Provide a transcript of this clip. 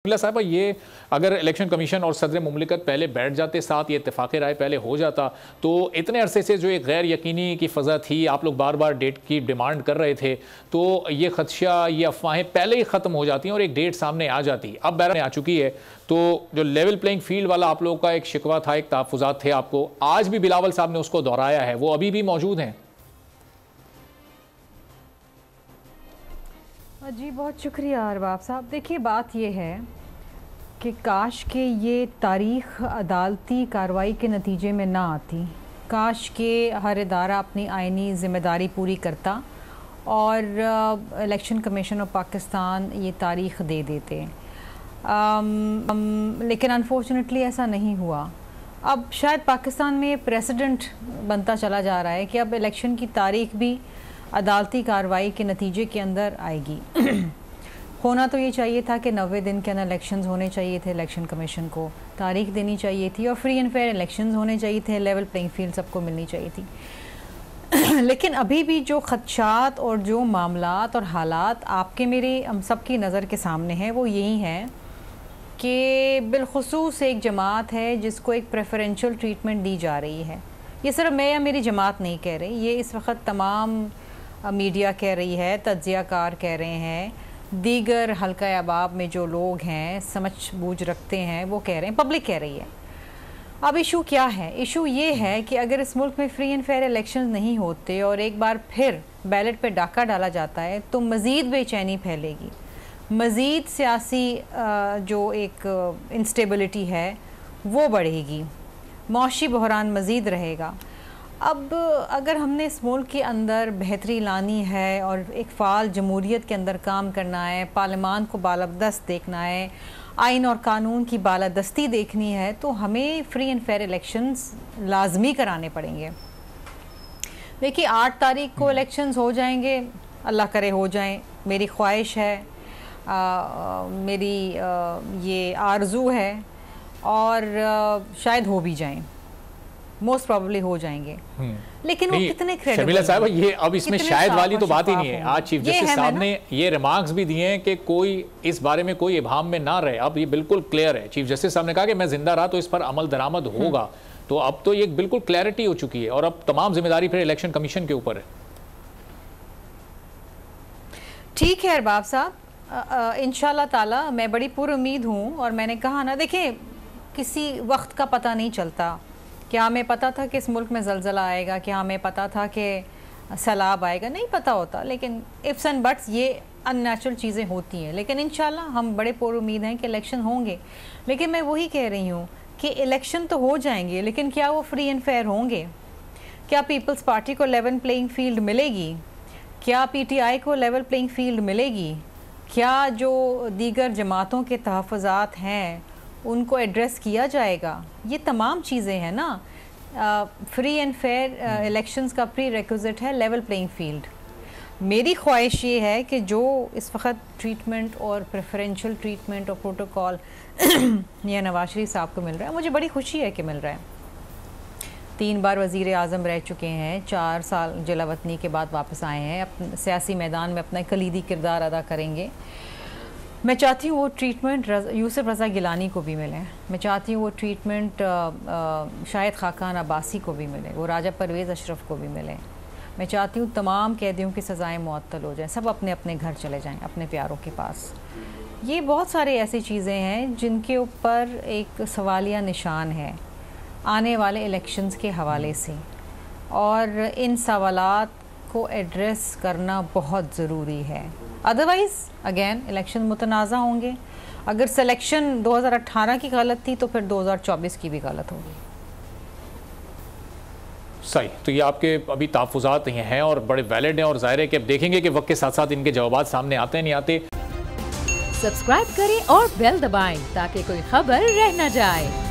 शकीला साहबा, ये अगर इलेक्शन कमीशन और सदर मुमलिकत पहले बैठ जाते साथ, ये इत्तेफाक राय पहले हो जाता, तो इतने अरसे से जो एक गैर यकीनी की फ़ज़ा थी, आप लोग बार बार डेट की डिमांड कर रहे थे, तो ये खदशा, ये अफवाहें पहले ही ख़त्म हो जाती हैं और एक डेट सामने आ जाती। अब बैरन आ चुकी है, तो जो लेवल प्लेइंग फील्ड वाला आप लोगों का एक शिकवा था, एक तहफ़्फ़ुज़ात थे आपको, आज भी बिलावल साहब ने उसको दोहराया है, वो अभी भी मौजूद हैं? जी बहुत शुक्रिया अरबाब साहब। देखिए बात यह है कि काश के ये तारीख़ अदालती कार्रवाई के नतीजे में ना आती, काश के हर इदारा अपनी आइनी ज़िम्मेदारी पूरी करता और इलेक्शन कमीशन ऑफ पाकिस्तान ये तारीख़ दे देते, लेकिन अनफॉर्चुनेटली ऐसा नहीं हुआ। अब शायद पाकिस्तान में प्रेसिडेंट बनता चला जा रहा है कि अब इलेक्शन की तारीख़ भी अदालती कार्रवाई के नतीजे के अंदर आएगी। होना तो ये चाहिए था कि 90 दिन के अंदर इलेक्शंस होने चाहिए थे, इलेक्शन कमीशन को तारीख देनी चाहिए थी और फ्री एंड फेयर इलेक्शंस होने चाहिए थे, लेवल प्लेइंग फील्ड सबको मिलनी चाहिए थी। लेकिन अभी भी जो खदशात और जो मामलात और हालात आपके मेरे हम सब की नज़र के सामने हैं, वो यही हैं कि बिलखुसूस एक जमात है जिसको एक प्रेफरेंशियल ट्रीटमेंट दी जा रही है। ये सिर्फ मैं या मेरी जमात नहीं कह रही, ये इस वक्त तमाम मीडिया कह रही है, तज्ज़ियाकार कह रहे हैं, दीगर हल्का अहबाब में जो लोग हैं, समझ बूझ रखते हैं, वो कह रहे हैं, पब्लिक कह रही है। अब इशू क्या है? इशू ये है कि अगर इस मुल्क में फ्री एंड फेयर इलेक्शन नहीं होते और एक बार फिर बैलेट पे डाका डाला जाता है तो मज़ीद बेचैनी फैलेगी, मज़ीद सियासी जो एक इंस्टेबिलिटी है वो बढ़ेगी, मौशी बहरान मज़ीद रहेगा। अब अगर हमने इस मुल्क के अंदर बेहतरी लानी है और एक फ़ाल जमहूरियत के अंदर काम करना है, पार्लियामान को बालादस्त देखना है, आइन और कानून की बालादस्ती देखनी है, तो हमें फ्री एंड फेयर इलेक्शंस लाजमी कराने पड़ेंगे। देखिए 8 तारीख को इलेक्शंस हो जाएंगे, अल्लाह करे हो जाएं, मेरी ख्वाहिश है, मेरी ये आरज़ू है और शायद हो भी जाएं, मोस्ट प्रोबेबली हो जाएंगे। लेकिन वो कितने क्रेडिबल? शर्मिला साहब, ये अब इसमें शायद वाली तो बात ही नहीं है। आज चीफ जस्टिस साहब ने ये रिमार्क्स भी दिए हैं कि कोई इस बारे में कोई इबाहम में ना रहे। अब ये बिल्कुल क्लियर है। चीफ जस्टिस साहब ने कहा कि मैं जिंदा रहा तो इस पर अमल दरामद होगा। तो अब तो ये बिल्कुल क्लैरिटी हो चुकी है और अब तमाम जिम्मेदारी फिर इलेक्शन कमीशन के ऊपर है। ठीक है अरबाब साहब, इंशाल्लाह ताला मैं बड़ी पुरुम्मीद हूँ और मैंने कहा ना, देखिए किसी वक्त का पता नहीं चलता। क्या हमें पता था कि इस मुल्क में ज़लज़ला आएगा? क्या हमें पता था कि सैलाब आएगा? नहीं पता होता, लेकिन इफ्स एंड बट्स ये अननेचुरल चीज़ें होती हैं। लेकिन इंशाल्लाह हम बड़े पुरुम्मीद हैं कि इलेक्शन होंगे। लेकिन मैं वही कह रही हूँ कि इलेक्शन तो हो जाएंगे, लेकिन क्या वो फ्री एंड फेयर होंगे? क्या पीपल्स पार्टी को लेवल प्लेइंग फील्ड मिलेगी? क्या PTI को लेवल प्लेइंग फील्ड मिलेगी? क्या जो दीगर जमातों के तहफ़्फ़ुज़ात हैं उनको एड्रेस किया जाएगा? ये तमाम चीज़ें हैं ना। फ्री एंड फेयर इलेक्शंस का प्री रिक्विजिट है लेवल प्लेइंग फील्ड। मेरी ख्वाहिश ये है कि जो इस वक्त ट्रीटमेंट और प्रेफरेंशियल ट्रीटमेंट और प्रोटोकॉल या नवाज शरीफ साहब को मिल रहा है, मुझे बड़ी खुशी है कि मिल रहा है। 3 बार वज़ीर आज़म रह चुके हैं, 4 साल जिला वतनी के बाद वापस आए हैं, अपने सियासी मैदान में अपना कलीदी किरदार अदा करेंगे। मैं चाहती हूँ वो ट्रीटमेंट यूसुफ रज़ा गिलानी को भी मिले। मैं चाहती हूँ वो ट्रीटमेंट शाहिद खाकान अब्बासी को भी मिले, वो राजा परवेज़ अशरफ को भी मिले। मैं चाहती हूँ तमाम कैदियों की सज़ाएँ मुअत्तल हो जाएं, सब अपने अपने घर चले जाएं, अपने प्यारों के पास। ये बहुत सारी ऐसी चीज़ें हैं जिनके ऊपर एक सवालिया निशान है आने वाले इलेक्शंस के हवाले से, और इन सवालात को एड्रेस करना बहुत ज़रूरी है। अदरवाइज़ अगेन इलेक्शन मुतनाज़ा होंगे। अगर सिलेक्शन 2018 की गलत थी तो फिर 2024 की भी गलत होगी। सही, तो ये आपके अभी तहफ़्फ़ुज़ात हैं और बड़े वैलिड हैं और ज़ाहिर है कि अब देखेंगे कि वक्त के साथ साथ इनके जवाब सामने आते हैं नहीं आते। सब्सक्राइब करें और बेल दबाएं ताकि कोई खबर रह न जाए।